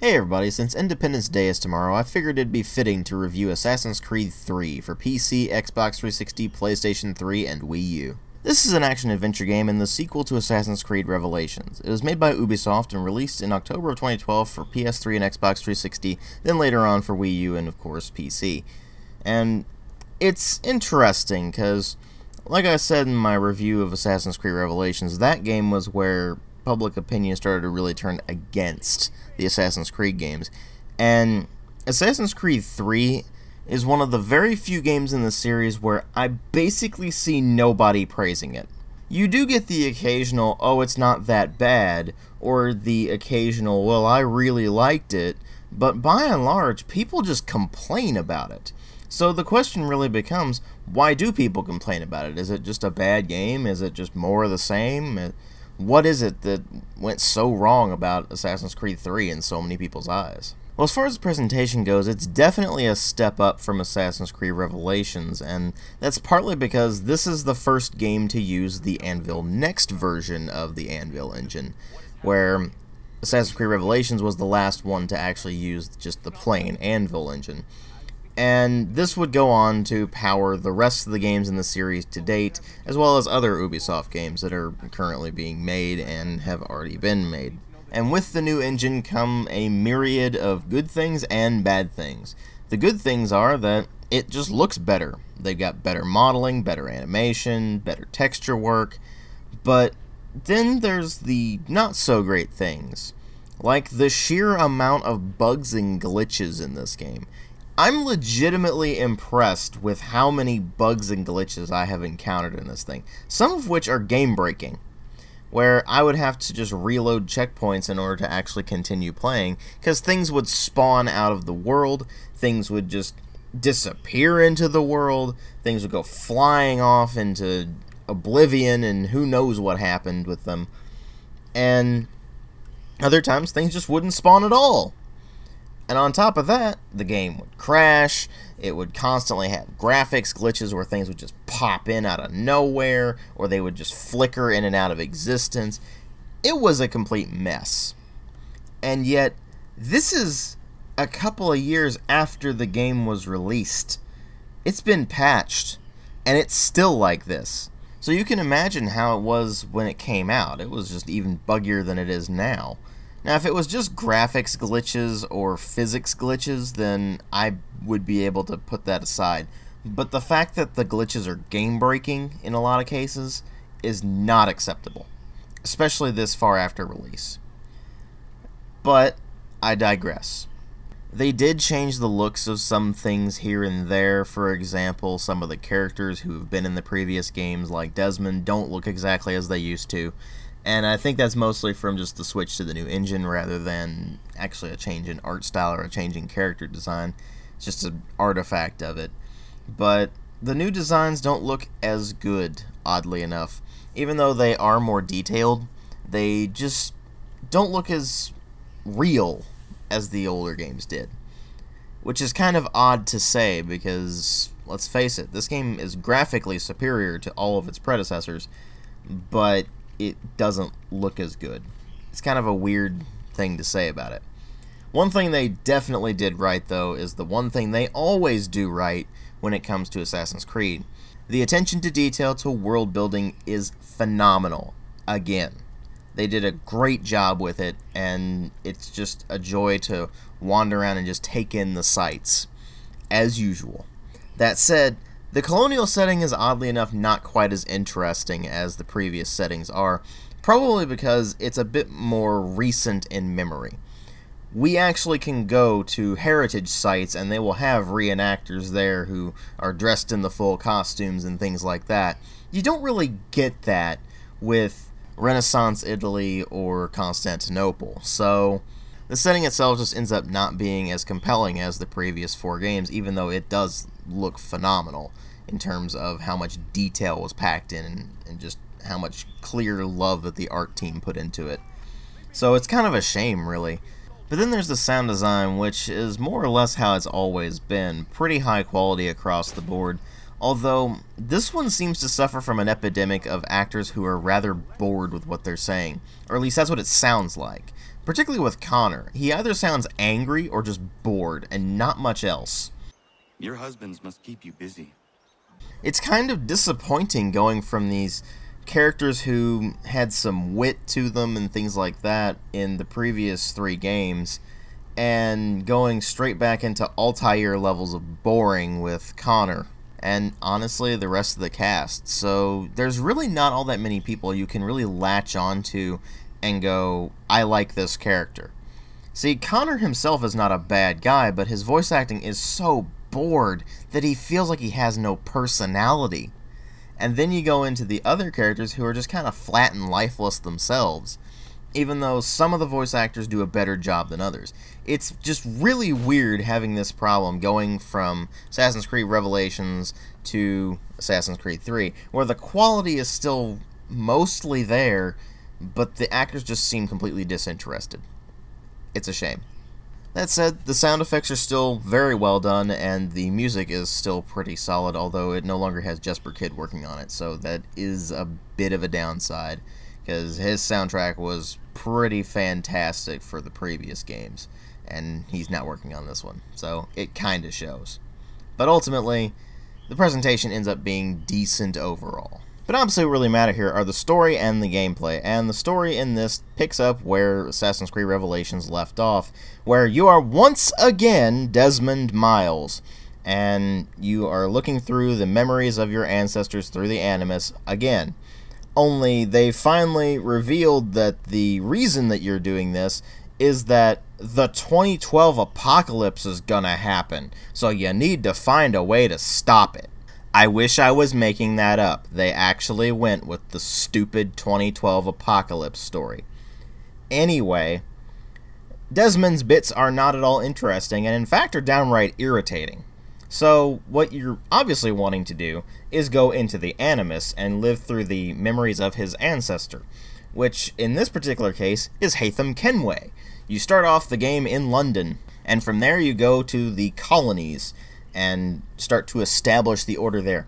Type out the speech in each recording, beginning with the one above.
Hey everybody, since Independence Day is tomorrow, I figured it'd be fitting to review Assassin's Creed 3 for PC, Xbox 360, PlayStation 3, and Wii U. This is an action-adventure game and the sequel to Assassin's Creed Revelations. It was made by Ubisoft and released in October of 2012 for PS3 and Xbox 360, then later on for Wii U and of course PC. And it's interesting because, like I said in my review of Assassin's Creed Revelations, that game was where public opinion started to really turn against the Assassin's Creed games. And Assassin's Creed 3 is one of the very few games in the series where I basically see nobody praising it. You do get the occasional, oh, it's not that bad, or the occasional, well, I really liked it, but by and large, people just complain about it. So the question really becomes, why do people complain about it? Is it just a bad game? Is it just more of the same? What is it that went so wrong about Assassin's Creed 3 in so many people's eyes? Well, as far as the presentation goes, it's definitely a step up from Assassin's Creed Revelations, and that's partly because this is the first game to use the Anvil Next version of the Anvil engine, where Assassin's Creed Revelations was the last one to actually use just the plain Anvil engine. And this would go on to power the rest of the games in the series to date, as well as other Ubisoft games that are currently being made and have already been made. And with the new engine come a myriad of good things and bad things. The good things are that it just looks better. They've got better modeling, better animation, better texture work, but then there's the not so great things, like the sheer amount of bugs and glitches in this game. I'm legitimately impressed with how many bugs and glitches I have encountered in this thing, some of which are game-breaking, where I would have to just reload checkpoints in order to actually continue playing, because things would spawn out of the world, things would just disappear into the world, things would go flying off into oblivion, and who knows what happened with them, and other times things just wouldn't spawn at all. And on top of that, the game would crash, it would constantly have graphics glitches where things would just pop in out of nowhere, or they would just flicker in and out of existence. It was a complete mess. And yet, this is a couple of years after the game was released. It's been patched, and it's still like this. So you can imagine how it was when it came out. It was just even buggier than it is now. Now, if it was just graphics glitches or physics glitches, then I would be able to put that aside. But the fact that the glitches are game-breaking in a lot of cases is not acceptable, especially this far after release. But I digress. They did change the looks of some things here and there. For example, some of the characters who have been in the previous games, like Desmond, don't look exactly as they used to. And I think that's mostly from just the switch to the new engine rather than actually a change in art style or a change in character design. It's just an artifact of it. But the new designs don't look as good, oddly enough. Even though they are more detailed, they just don't look as real as the older games did. Which is kind of odd to say because, let's face it, this game is graphically superior to all of its predecessors, but it doesn't look as good. It's kind of a weird thing to say about it. One thing they definitely did right, though, is the one thing they always do right when it comes to Assassin's Creed. The attention to detail to world building is phenomenal. Again, they did a great job with it, and it's just a joy to wander around and just take in the sights, as usual. That said, the colonial setting is oddly enough not quite as interesting as the previous settings are, probably because it's a bit more recent in memory. We actually can go to heritage sites and they will have reenactors there who are dressed in the full costumes and things like that. You don't really get that with Renaissance Italy or Constantinople, so the setting itself just ends up not being as compelling as the previous 4 games, even though it does look phenomenal in terms of how much detail was packed in and just how much clear love that the art team put into it. So it's kind of a shame, really. But then there's the sound design, which is more or less how it's always been, pretty high quality across the board, although this one seems to suffer from an epidemic of actors who are rather bored with what they're saying, or at least that's what it sounds like. Particularly with Connor, he either sounds angry or just bored, and not much else. Your husbands must keep you busy. It's kind of disappointing going from these characters who had some wit to them and things like that in the previous 3 games, and going straight back into Altair levels of boring with Connor, and honestly the rest of the cast. So there's really not all that many people you can really latch onto and go, I like this character. See, Connor himself is not a bad guy, but his voice acting is so bored that he feels like he has no personality. And then you go into the other characters who are just kind of flat and lifeless themselves, even though some of the voice actors do a better job than others. It's just really weird having this problem going from Assassin's Creed Revelations to Assassin's Creed 3, where the quality is still mostly there, but the actors just seem completely disinterested. It's a shame. That said, the sound effects are still very well done, and the music is still pretty solid, although it no longer has Jesper Kyd working on it, so that is a bit of a downside, because his soundtrack was pretty fantastic for the previous games, and he's not working on this one, so it kinda shows. But ultimately, the presentation ends up being decent overall. But obviously what really matter here are the story and the gameplay, and the story in this picks up where Assassin's Creed Revelations left off, where you are once again Desmond Miles, and you are looking through the memories of your ancestors through the Animus again. Only they finally revealed that the reason that you're doing this is that the 2012 apocalypse is gonna happen, so you need to find a way to stop it. I wish I was making that up. They actually went with the stupid 2012 apocalypse story. Anyway, Desmond's bits are not at all interesting, and in fact are downright irritating. So, what you're obviously wanting to do is go into the Animus and live through the memories of his ancestor, which in this particular case is Haytham Kenway. You start off the game in London, and from there you go to the colonies and start to establish the order there.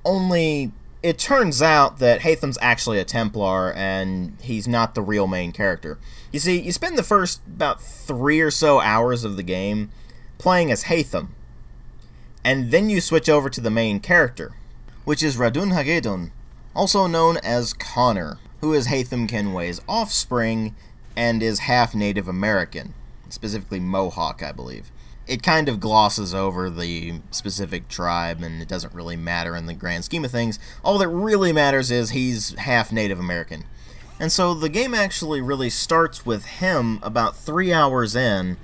Only, it turns out that Haytham's actually a Templar, and he's not the real main character. You see, you spend the first about 3 or so hours of the game playing as Haytham, and then you switch over to the main character, which is Radun Hagedon, also known as Connor, who is Haytham Kenway's offspring and is half Native American, specifically Mohawk, I believe. It kind of glosses over the specific tribe, and it doesn't really matter in the grand scheme of things. All that really matters is he's half Native American. And so the game actually really starts with him about 3 hours in,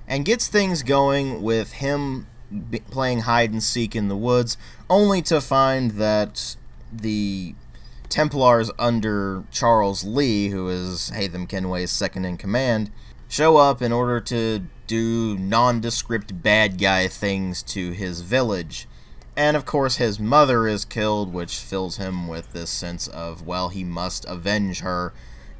and gets things going with him playing hide and seek in the woods, only to find that the Templars under Charles Lee, who is Haytham Kenway's second in command, show up in order to do nondescript bad guy things to his village. And of course his mother is killed, which fills him with this sense of, well, he must avenge her,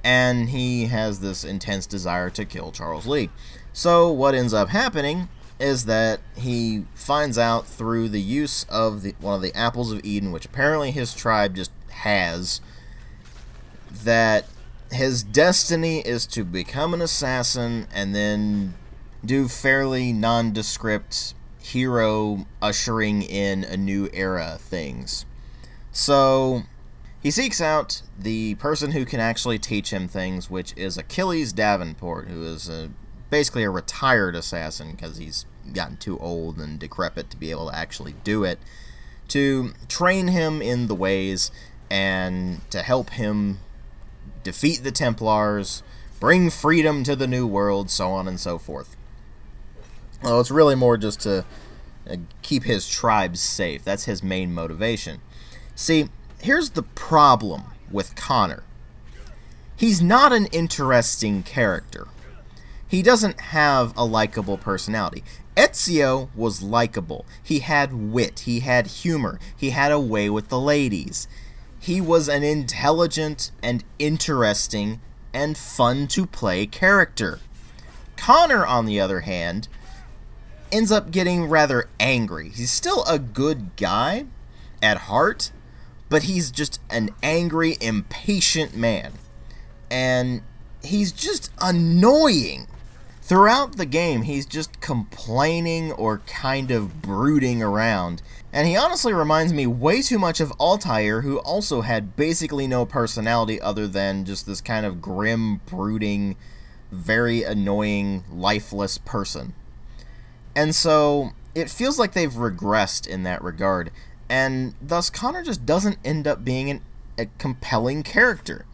and he has this intense desire to kill Charles Lee. So what ends up happening is that he finds out through the use of one of the Apples of Eden, which apparently his tribe just has, that his destiny is to become an assassin and then do fairly nondescript hero ushering in a new era things. So he seeks out the person who can actually teach him things, which is Achilles Davenport, who is basically a retired assassin because he's gotten too old and decrepit to be able to actually do it, to train him in the ways and to help him defeat the Templars, bring freedom to the New World, so on and so forth. Well, it's really more just to keep his tribes safe. That's his main motivation. See, here's the problem with Connor. He's not an interesting character. He doesn't have a likable personality. Ezio was likable. He had wit. He had humor. He had a way with the ladies. He was an intelligent and interesting and fun-to-play character. Connor, on the other hand, ends up getting rather angry. He's still a good guy at heart, but he's just an angry, impatient man. And he's just annoying. Throughout the game, he's just complaining or kind of brooding around, and he honestly reminds me way too much of Altair, who also had basically no personality other than just this kind of grim, brooding, very annoying, lifeless person. And so, it feels like they've regressed in that regard, and thus Connor just doesn't end up being a compelling character.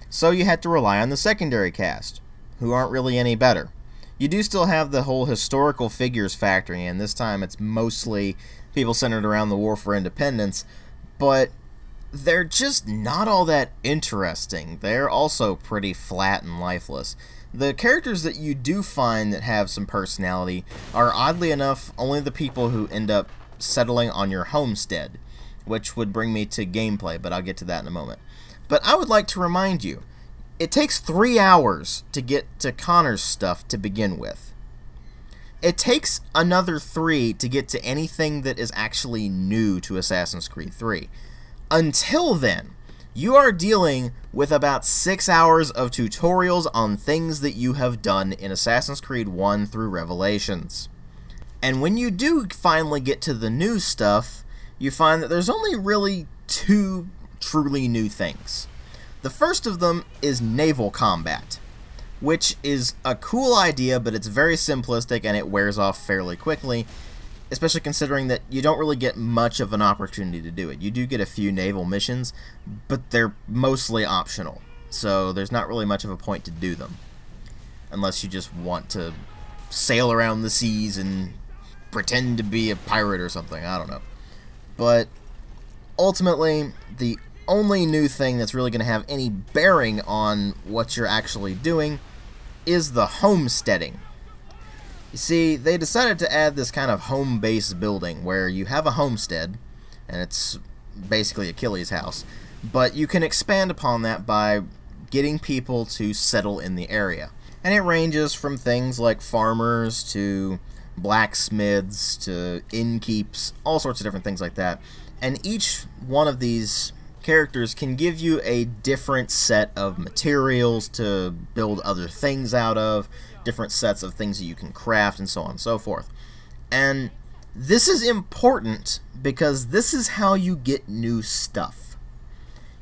So you had to rely on the secondary cast, who aren't really any better. You do still have the whole historical figures factoring in. This time it's mostly people centered around the War for Independence, but they're just not all that interesting. They're also pretty flat and lifeless. The characters that you do find that have some personality are, oddly enough, only the people who end up settling on your homestead, which would bring me to gameplay, but I'll get to that in a moment. But I would like to remind you, it takes 3 hours to get to Connor's stuff to begin with. It takes another 3 to get to anything that is actually new to Assassin's Creed 3. Until then, you are dealing with about 6 hours of tutorials on things that you have done in Assassin's Creed 1 through Revelations. And when you do finally get to the new stuff, you find that there's only really 2 truly new things. The first of them is naval combat, which is a cool idea, but it's very simplistic and it wears off fairly quickly, especially considering that you don't really get much of an opportunity to do it. You do get a few naval missions, but they're mostly optional, so there's not really much of a point to do them, unless you just want to sail around the seas and pretend to be a pirate or something, I don't know. But ultimately, the only new thing that's really going to have any bearing on what you're actually doing is the homesteading. You see, they decided to add this kind of home-based building where you have a homestead, and it's basically Achilles' house, but you can expand upon that by getting people to settle in the area. And it ranges from things like farmers to blacksmiths to innkeeps, all sorts of different things like that. And each one of these characters can give you a different set of materials to build other things out of, different sets of things that you can craft, and so on and so forth. And this is important because this is how you get new stuff.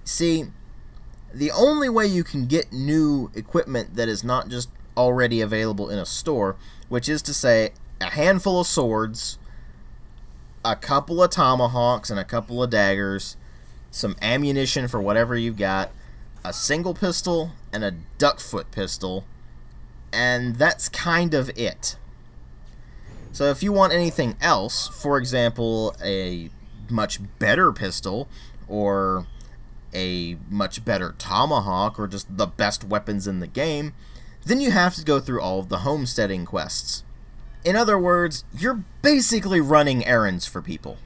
See, the only way you can get new equipment that is not just already available in a store, which is to say a handful of swords, a couple of tomahawks and a couple of daggers, some ammunition for whatever you've got, a single pistol, and a duckfoot pistol, and that's kind of it. So if you want anything else, for example, a much better pistol, or a much better tomahawk, or just the best weapons in the game, then you have to go through all of the homesteading quests. In other words, you're basically running errands for people.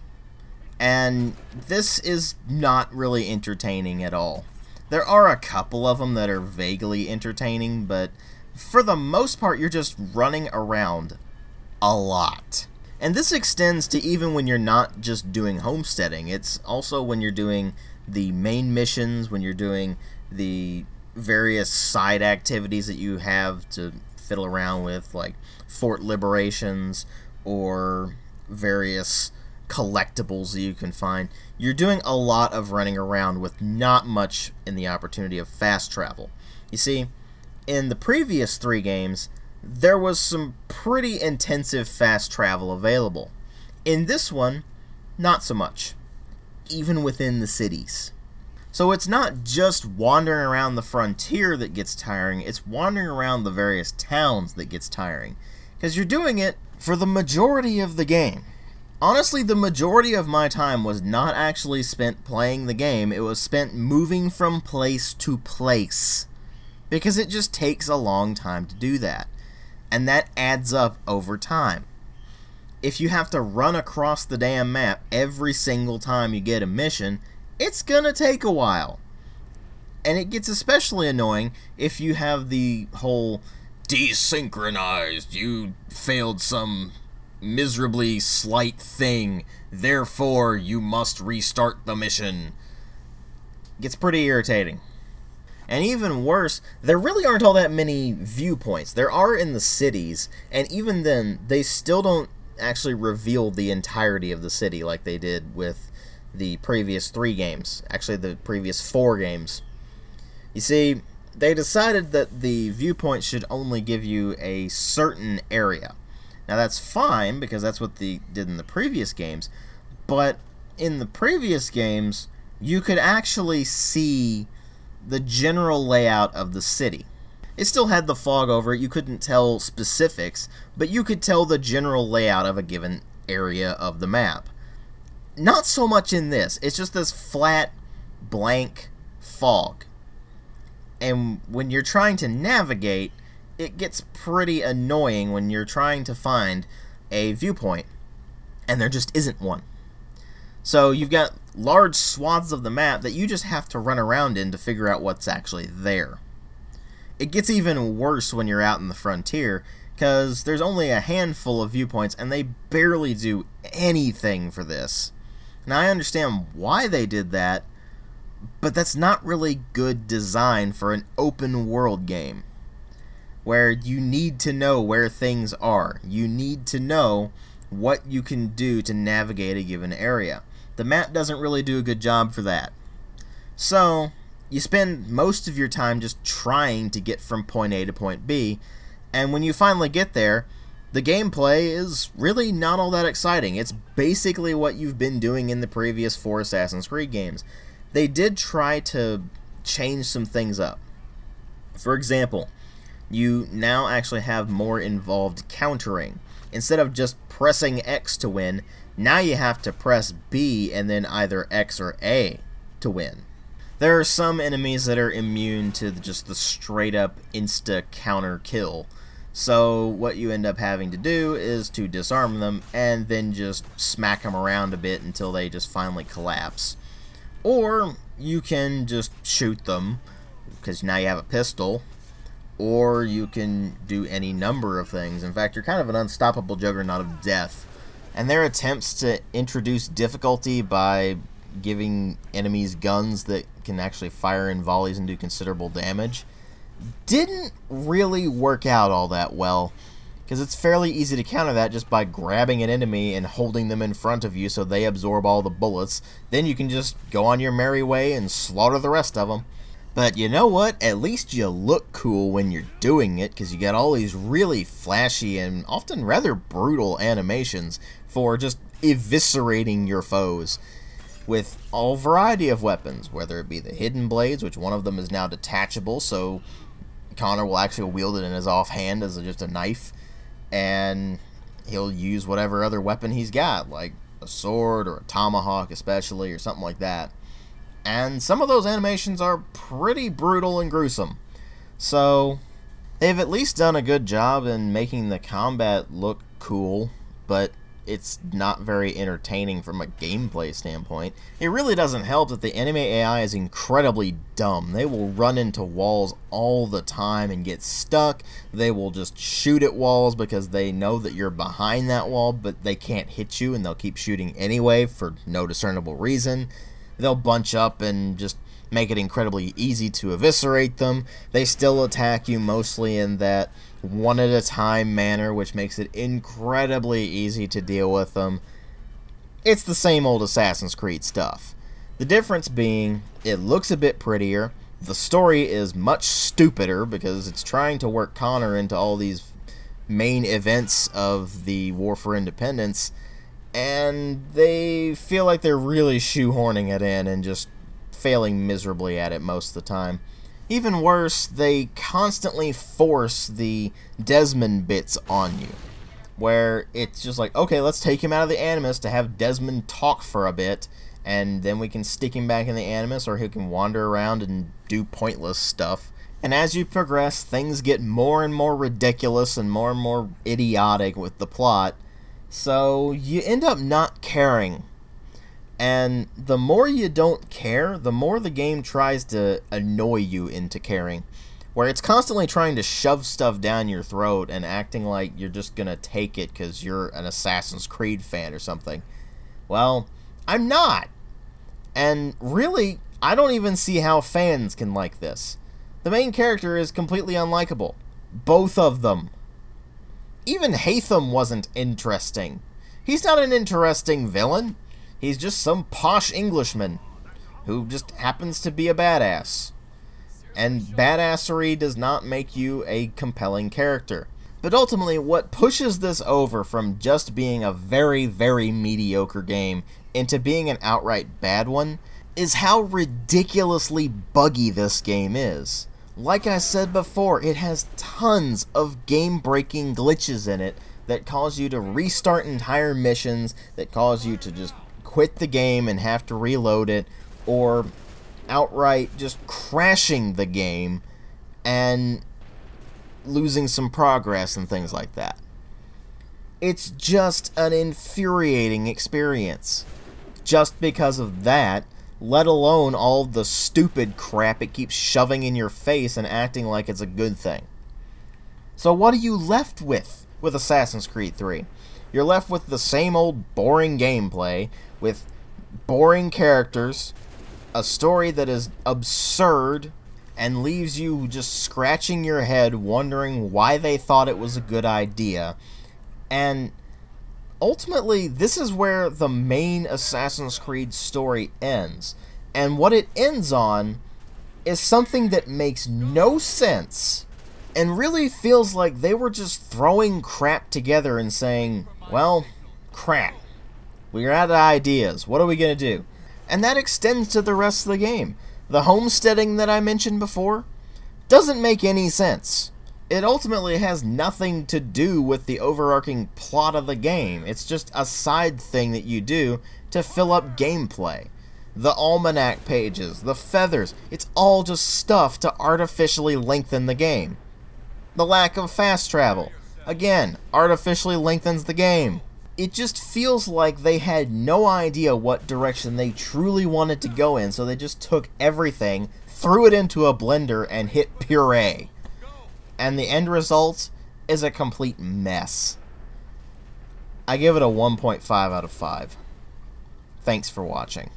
And this is not really entertaining at all. There are a couple of them that are vaguely entertaining, but for the most part, you're just running around a lot. And this extends to even when you're not just doing homesteading. It's also when you're doing the main missions, when you're doing the various side activities that you have to fiddle around with, like fort liberations or various collectibles that you can find. You're doing a lot of running around with not much in the opportunity of fast travel. You see, in the previous 3 games, there was some pretty intensive fast travel available. In this one, not so much, even within the cities. So it's not just wandering around the frontier that gets tiring, it's wandering around the various towns that gets tiring, because you're doing it for the majority of the game. Honestly, the majority of my time was not actually spent playing the game, it was spent moving from place to place. Because it just takes a long time to do that. And that adds up over time. If you have to run across the damn map every single time you get a mission, it's gonna take a while. And it gets especially annoying if you have the whole desynchronized, you failed some miserably slight thing, therefore you must restart the mission. It gets pretty irritating. And even worse, there really aren't all that many viewpoints. There are in the cities, and even then, they still don't actually reveal the entirety of the city like they did with the previous 3 games. Actually, the previous 4 games. You see, they decided that the viewpoint should only give you a certain area. Now that's fine, because that's what they did in the previous games, but in the previous games, you could actually see the general layout of the city. It still had the fog over it, you couldn't tell specifics, but you could tell the general layout of a given area of the map. Not so much in this, it's just this flat, blank fog. And when you're trying to navigate, it gets pretty annoying when you're trying to find a viewpoint, and there just isn't one. So you've got large swaths of the map that you just have to run around in to figure out what's actually there. It gets even worse when you're out in the frontier, because there's only a handful of viewpoints, and they barely do anything for this. Now I understand why they did that, but that's not really good design for an open world game, where you need to know where things are. You need to know what you can do to navigate a given area. The map doesn't really do a good job for that. So, you spend most of your time just trying to get from point A to point B, and when you finally get there, the gameplay is really not all that exciting. It's basically what you've been doing in the previous 4 Assassin's Creed games. They did try to change some things up. For example, you now actually have more involved countering. Instead of just pressing X to win, now you have to press B and then either X or A to win. There are some enemies that are immune to just the straight up insta counter kill. So what you end up having to do is to disarm them and then just smack them around a bit until they just finally collapse. Or you can just shoot them, because now you have a pistol. Or you can do any number of things. In fact, you're kind of an unstoppable juggernaut of death. And their attempts to introduce difficulty by giving enemies guns that can actually fire in volleys and do considerable damage didn't really work out all that well, because it's fairly easy to counter that just by grabbing an enemy and holding them in front of you so they absorb all the bullets. Then you can just go on your merry way and slaughter the rest of them. But you know what? At least you look cool when you're doing it, because you got all these really flashy and often rather brutal animations for just eviscerating your foes with all variety of weapons, whether it be the hidden blades, which one of them is now detachable, so Connor will actually wield it in his offhand as just a knife, and he'll use whatever other weapon he's got, like a sword or a tomahawk especially, or something like that. And some of those animations are pretty brutal and gruesome. So they've at least done a good job in making the combat look cool, but it's not very entertaining from a gameplay standpoint. It really doesn't help that the enemy AI is incredibly dumb. They will run into walls all the time and get stuck. They will just shoot at walls because they know that you're behind that wall, but they can't hit you, and they'll keep shooting anyway for no discernible reason. They'll bunch up and just make it incredibly easy to eviscerate them. They still attack you mostly in that one at a time manner, which makes it incredibly easy to deal with them. It's the same old Assassin's Creed stuff. The difference being, it looks a bit prettier, the story is much stupider because it's trying to work Connor into all these main events of the War for Independence, and they feel like they're really shoehorning it in and just failing miserably at it most of the time. Even worse, they constantly force the Desmond bits on you, where it's just like, okay, let's take him out of the Animus to have Desmond talk for a bit, and then we can stick him back in the Animus, or he can wander around and do pointless stuff. And as you progress, things get more and more ridiculous and more idiotic with the plot, so you end up not caring. And the more you don't care, the more the game tries to annoy you into caring, where it's constantly trying to shove stuff down your throat and acting like you're just gonna take it because you're an Assassin's Creed fan or something. Well, I'm not. And really, I don't even see how fans can like this. The main character is completely unlikable. Both of them. Even Haytham wasn't interesting. He's not an interesting villain. He's just some posh Englishman who just happens to be a badass. And badassery does not make you a compelling character. But ultimately, what pushes this over from just being a very, very mediocre game into being an outright bad one is how ridiculously buggy this game is. Like I said before, it has tons of game-breaking glitches in it that cause you to restart entire missions, that cause you to just quit the game and have to reload it, or outright just crashing the game and losing some progress and things like that. It's just an infuriating experience. Just because of that, let alone all the stupid crap it keeps shoving in your face and acting like it's a good thing. So what are you left with Assassin's Creed 3? You're left with the same old boring gameplay, with boring characters, a story that is absurd, and leaves you just scratching your head wondering why they thought it was a good idea. And ultimately, this is where the main Assassin's Creed story ends. And what it ends on is something that makes no sense and really feels like they were just throwing crap together and saying, well, crap. We're out of ideas. What are we going to do? And that extends to the rest of the game. The homesteading that I mentioned before doesn't make any sense. It ultimately has nothing to do with the overarching plot of the game. It's just a side thing that you do to fill up gameplay. The almanac pages, the feathers, it's all just stuff to artificially lengthen the game. The lack of fast travel, again, artificially lengthens the game. It just feels like they had no idea what direction they truly wanted to go in, so they just took everything, threw it into a blender, and hit puree. And the end result is a complete mess. I give it a 1.5 out of 5. Thanks for watching.